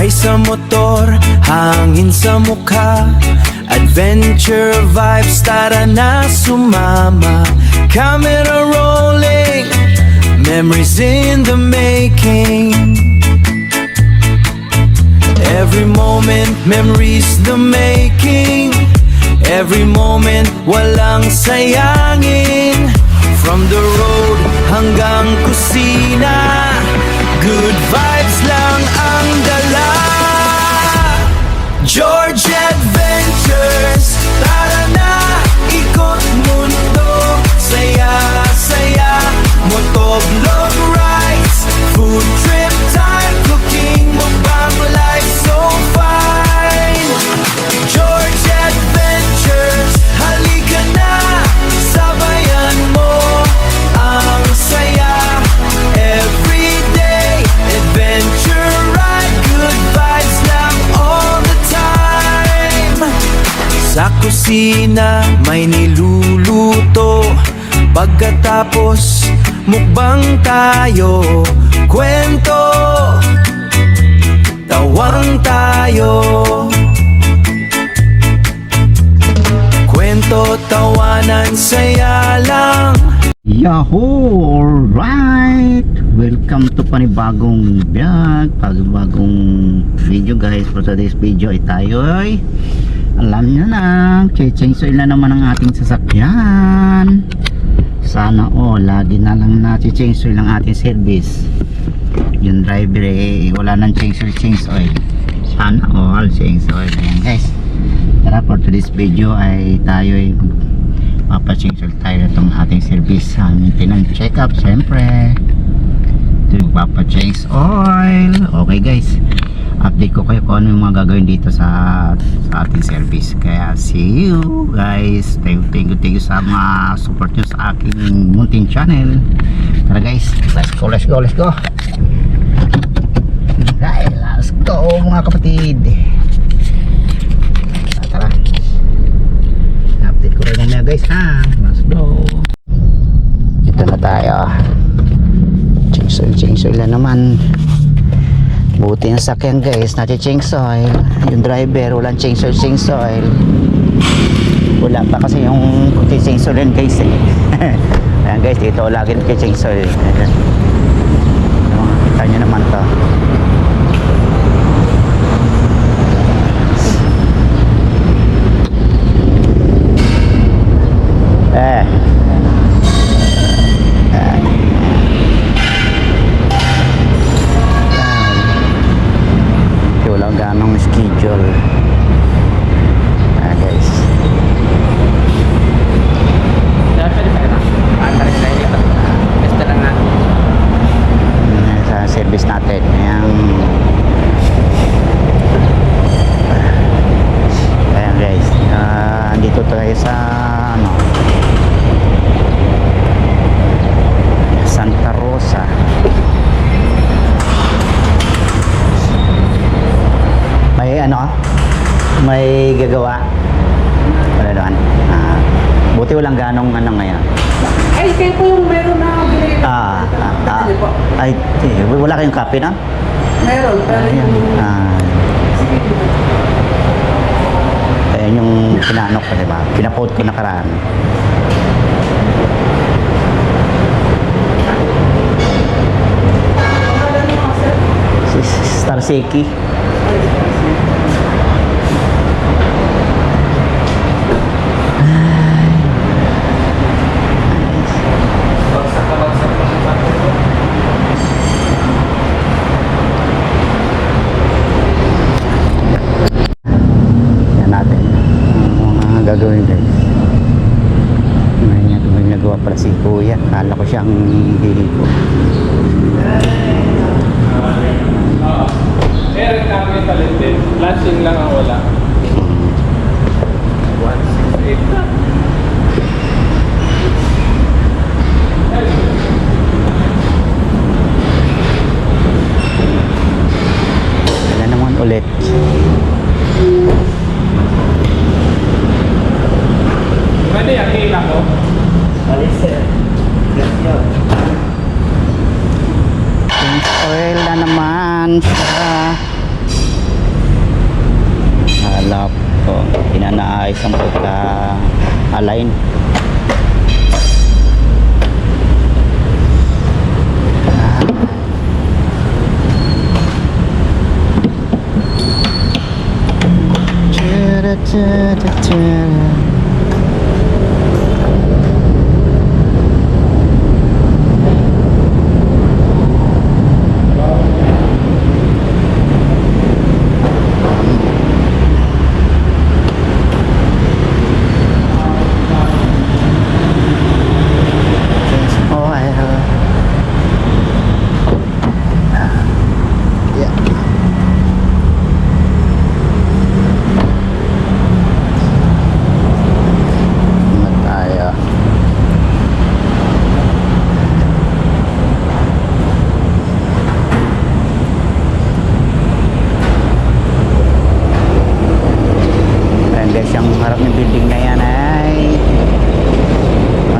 Sakay sa motor, hangin sa mukha, adventure vibes, tara na sumama. Camera rolling, memories in the making. Every moment, memories the making. Every moment, walang sayangin. From the road hanggang kusina, good vibes lang ang dala. George Adventures, tara na, ikot mundo. Saya, saya, motovlog rides, food trip time, cooking, mukbang, life so fine. George Adventures, halika na, sabayan mo ang saya. Everyday adventure ride, good vibes lang all the time. Sa kusina may niluluto, pagkatapos mukbang tayo. Kwento, tawang tayo. Kwento, tawanan, saya lang. Yahoo! Alright! Welcome to panibagong vlog, panibagong video guys. For today's video ay tayo ay alam nyo na, change oil na naman ang ating sasakyan. Sana lagi na lang change oil ang ating service. Yung driver wala nang change oil. Sana all change oil. Ayan guys, tara, for today's video ay tayo ay mapa-change oil tayo itong ating service sa maintenance check-up. Siyempre magpapa-change oil. Okay guys, update ko kayo kung ano yung mga gagawin dito sa ating service. Kaya see you guys. Thank you sa mga support nyo sa aking munting channel. Tara guys, let's go. Right, let's go mga kapatid. Tara, update ko kayo mamaya guys ha. Let's go. Dito na tayo. Change oil na naman. Buti yung sakyan guys, change oil. Yung driver walang change oil. Wala pa kasi yung change oil yan guys Ayan guys, dito lagi change oil. Ayan. Kita nyo naman to. Walang ganong schedule. Guys, sa service natin yung ayan guys, dito tayo sa Santa Rosa. May gagawa wala doon. Buti walang ganong ngayon. Ay, kayo po yung meron na binili. Ay, wala kayong copy na? Meron, pero ayan yung pinanok ko, diba? Pinapost ko nakaraan. Star Seki. Gagawin guys, may nagawa pala si kuya. Kala ko siyang hihipo. Meron kami talented, flashing lang ang wala. 168 na. Wala naman ulit. Pwede yung hila ko? Alis sir. Change oil na naman siya. align.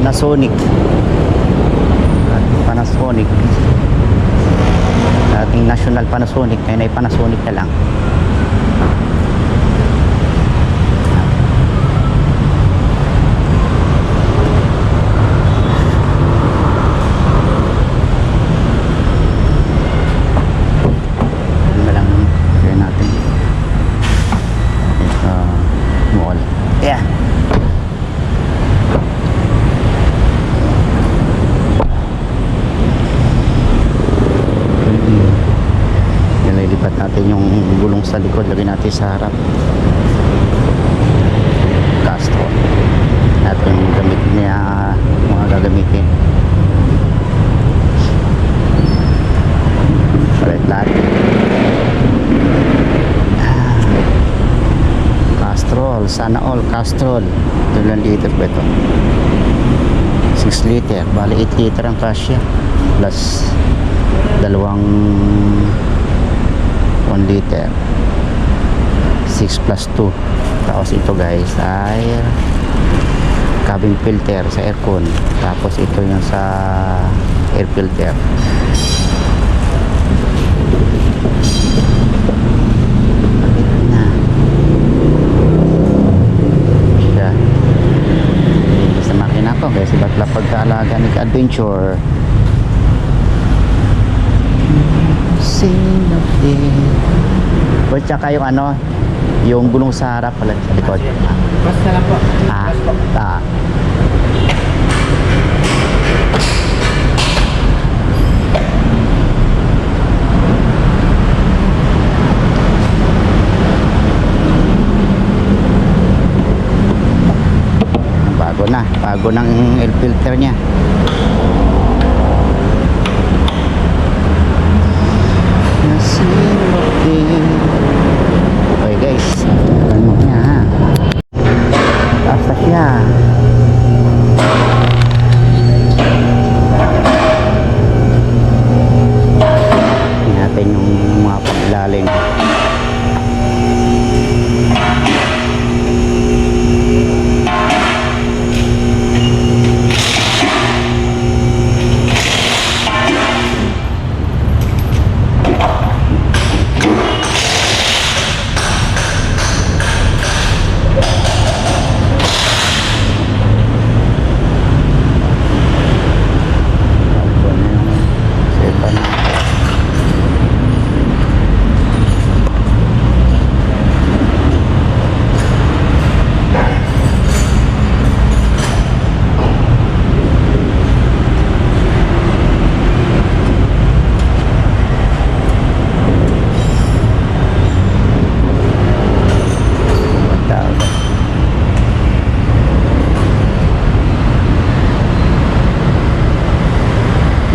Panasonic. Panasonic. Dating National Panasonic, ngayon ay Panasonic na lang. Ano na lang gawin natin? Ito, mall. Yeah. Nililipat natin yung gulong sa likod, lagyan natin sa harap. Castro natin yung gamit niya, mga gagamitin. Palit lahat. Castrol, sana all Castrol. 2 liter ba ito? 6 liter, bali 8 liter ang kasya plus dalawang 1 liter, 6 plus 2. Tapos ito guys ay cabin filter sa aircon, tapos ito yung sa air filter. Na siya sa makina ko guys, iba't lang pagkaalaga ni ka-adventure. Sing of day. Or tsaka yung ano, yung gulong sa harap pala sa likod. Basta lang po. Ah. Bago ng air filter niya. Okay guys, alam mo niya ha. Taas na siya. Tingnan natin yung mga paglalim.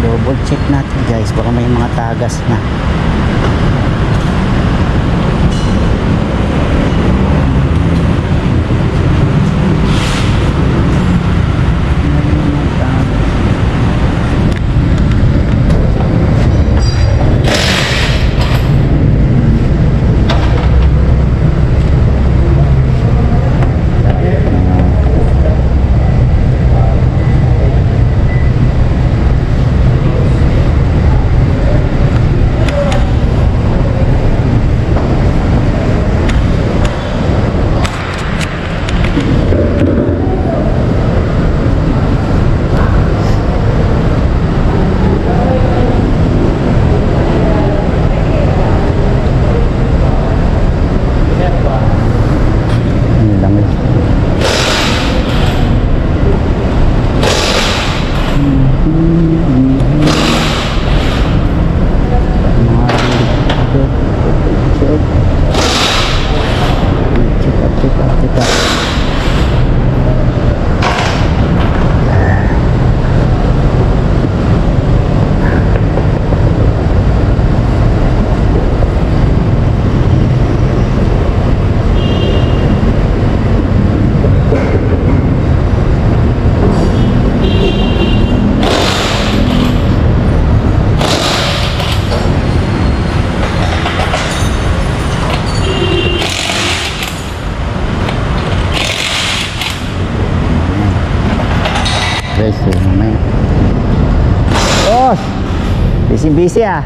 Double check natin guys, baka may mga tagas na. guys, mamaya. Oh! Busy ah.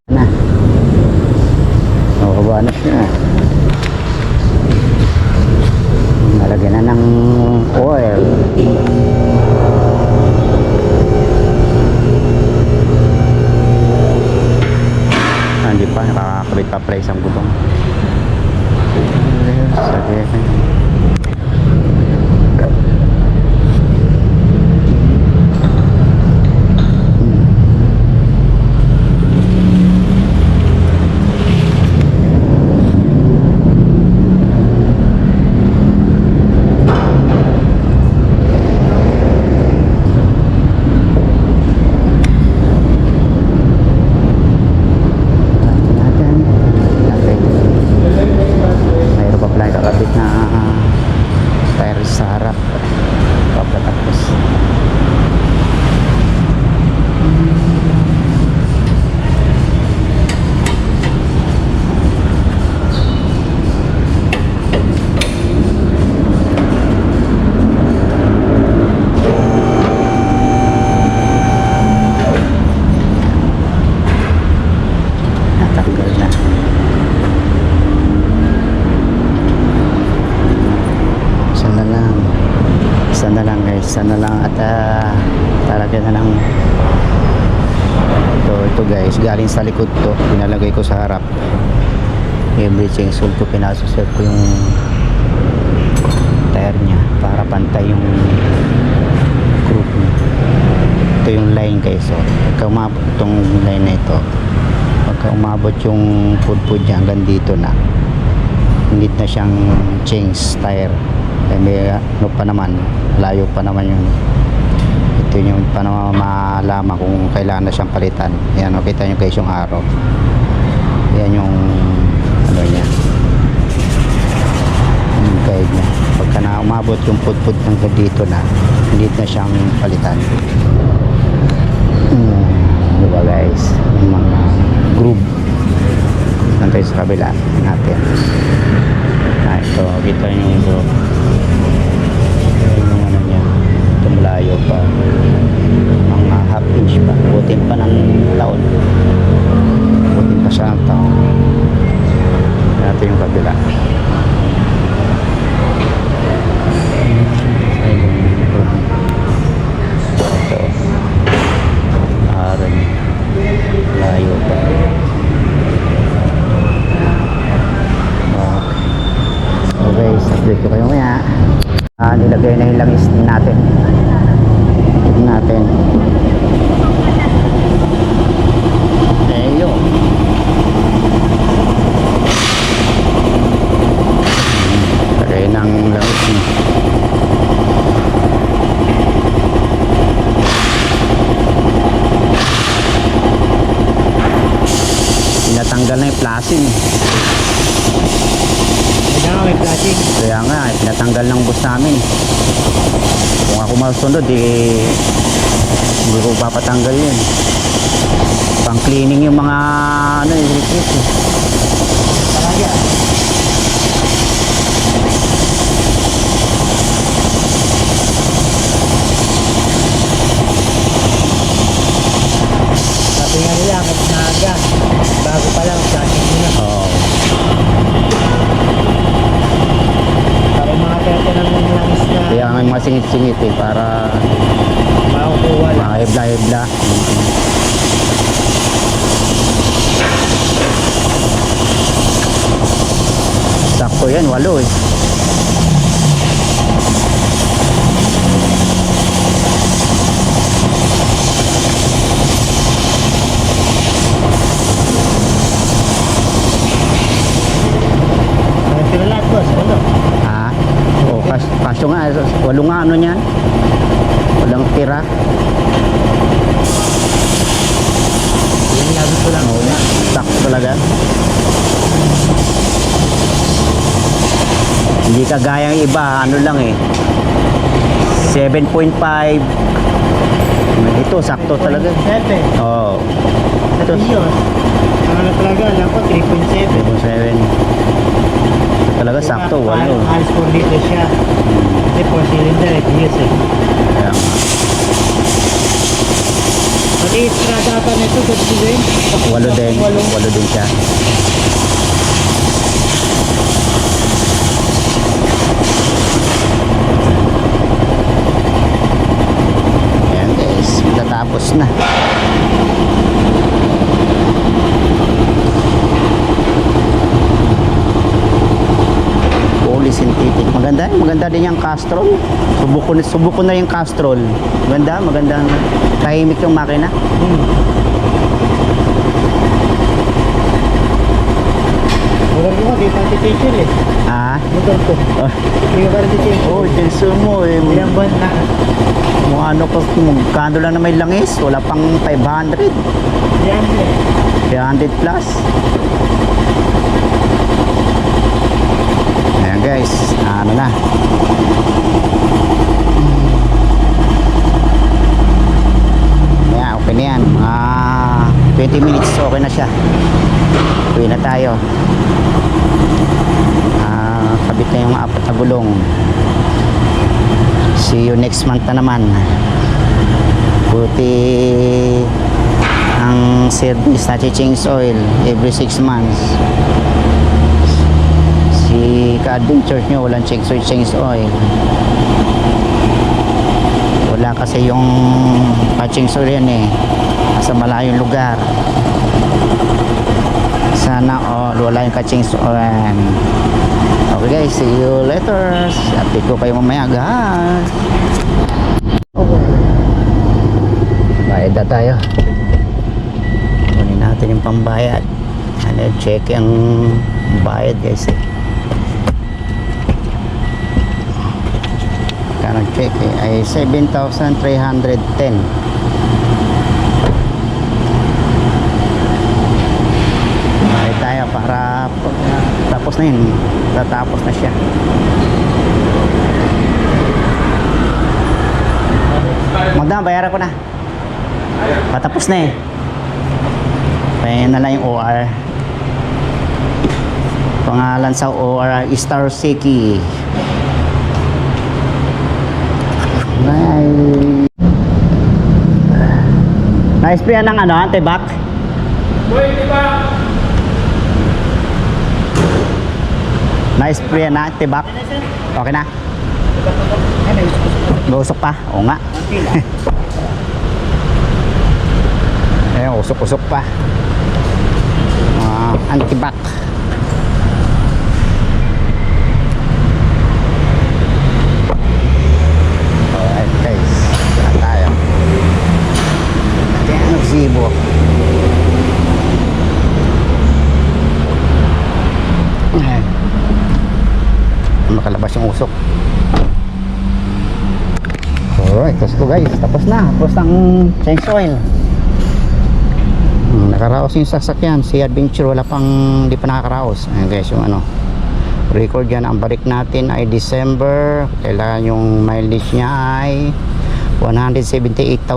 Na. Nakakaba na siya. Nalagyan na ng oil. Hindi pa, nakakabit pa pala isang gubong. Sige. Mayroon pa pala kakabit na tire sa harap papatapos. Natanggal na. Isa na lang at talaga na lang ito guys, galing sa likod to, pinalagay ko sa harap. Every chainsaw ko pinasusot ko yung tire nya para pantay yung group nya. Ito yung line guys, so pagka umabot itong line na ito, pagka umabot yung pudpud nya hanggang dito na, hindi na siyang change tire. May ano pa naman, layo pa naman yung ito yung pa naman malaman kung kailangan na siyang palitan. Yan, kita nyo guys yung araw. Yan yung ano niya, yung guide niya. Pagka na umabot yung pudpud ng dito na, hindi na siyang palitan. Diba guys, yung mga groove nandito sa kabila natin. Ito, kita nyo yung groove. Yung ano niya, ito malayo pa, mga half inch pa, butin pa ng taon, butin pa siya ng taon. Ito yung kabila. Ito aran, layo pa. Okay, update ko kayo maya. Nilagay na yung langis natin. Ayun. Lagay ng langis niya. Pinatanggal na yung plasing. Kaya nga, pinatanggal ng bus namin. Kung ako masunod, hindi ko papatanggal yun. Pang cleaning yung mga ano, electric. Talaga. Sabi nga nila, kung naga, bago pa lang, sa akin muna. Oo. Kaya may mga singit-singit para hebla-hebla. Sakto yan, 8 eh. Kaso nga, 8 nga ano niyan, walang tira. Yung labis ko lang. Sakto talaga. Hindi kagaya ng iba, ano lang eh, 7.5 Ito, sakto talaga. 7. Oo. Ito yun. Ano talaga, alam ko 3.7. 7. Talaga sakto, walo. Halos 4 liters siya. Kasi 4 cylinder, yes eh. Kaya nga. Pati strada ata nito, ganito din. Walo din. Walo. Walo din siya. Ayan guys, matatapos na. Fully synthetic. Maganda din yung Castrol. Subok ko na yung Castrol. Maganda. Tahimik yung makina. Motor ko, di pa anti-changer eh. Ah. Motor ko. Di pa anti-changer. Oh, tenso mo eh. Ilang buwan na. Mga ano pa, magkano lang na may langis. Wala pang 500. Yan eh. 300 plus. Ayan guys, ano na. Ayan, okay na yan. Mga 20 minutes, okay na siya. Uwi na tayo. Kabit na yung 4 na gulong. See you next month na naman. Buti ang service na change oil every 6 months. Si ka-adventure nyo walang change oil. Wala kasi yung pa-change oil yan eh, nasa malayong lugar. Sana wala yung ka-change oil. Okay guys, see you later. Update ko kayo mamaya guys. Bayad na tayo. Kunin natin yung pambayad. Check yung bayad guys eh. Kano check eh ay 7,310. Bayad tayo para tapos na yun. Tatapos na siya. Magdang, bayaran ko na. Patapos na eh. Payan na lang yung OR. Pangalan sa OR Star Seki. Na-spray ng ano, anti-back? Boy, di ba? Na-spray na anti-back? Okay na? Usok pa? Oo nga. Ayun, usok-usok pa. Anti-back. Alright guys, saan tayo? Ayan, nagsibo. Ayan. Makalabas yung usok. Alright, let's go guys. Tapos na. Tapos ang change oil. Nakaraos yung sasakyan. Si Adventure wala pang, di pa nakakaraos. Ayan guys, yung ano, record yan. Ang balik natin ay December. Kailangan yung mileage niya ay 178,000.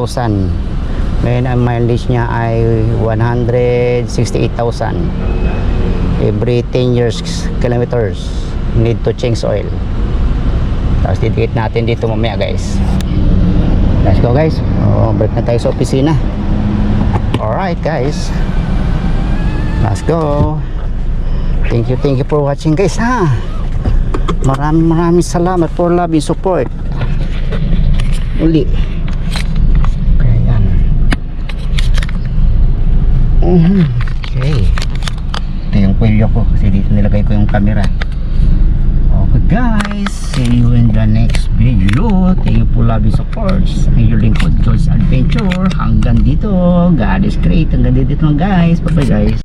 Ngayon ang mileage niya ay 168,000. Every 10 years kilometers need to change oil. Tapos didikit natin dito mamaya guys. Let's go guys. Balik na tayo sa opisina. Alright guys, let's go. Thank you for watching guys ha. Maraming salamat for love and support. Uli. Okay, yan. Okay. Ito yung kwelyo ko kasi dito nilagay ko yung camera. Okay guys, see you in the next video. Thank you for love and support. Ang yung lingkod, Joy's Adventure. Hanggang dito, God is great. Hanggang dito lang guys. Bye bye guys.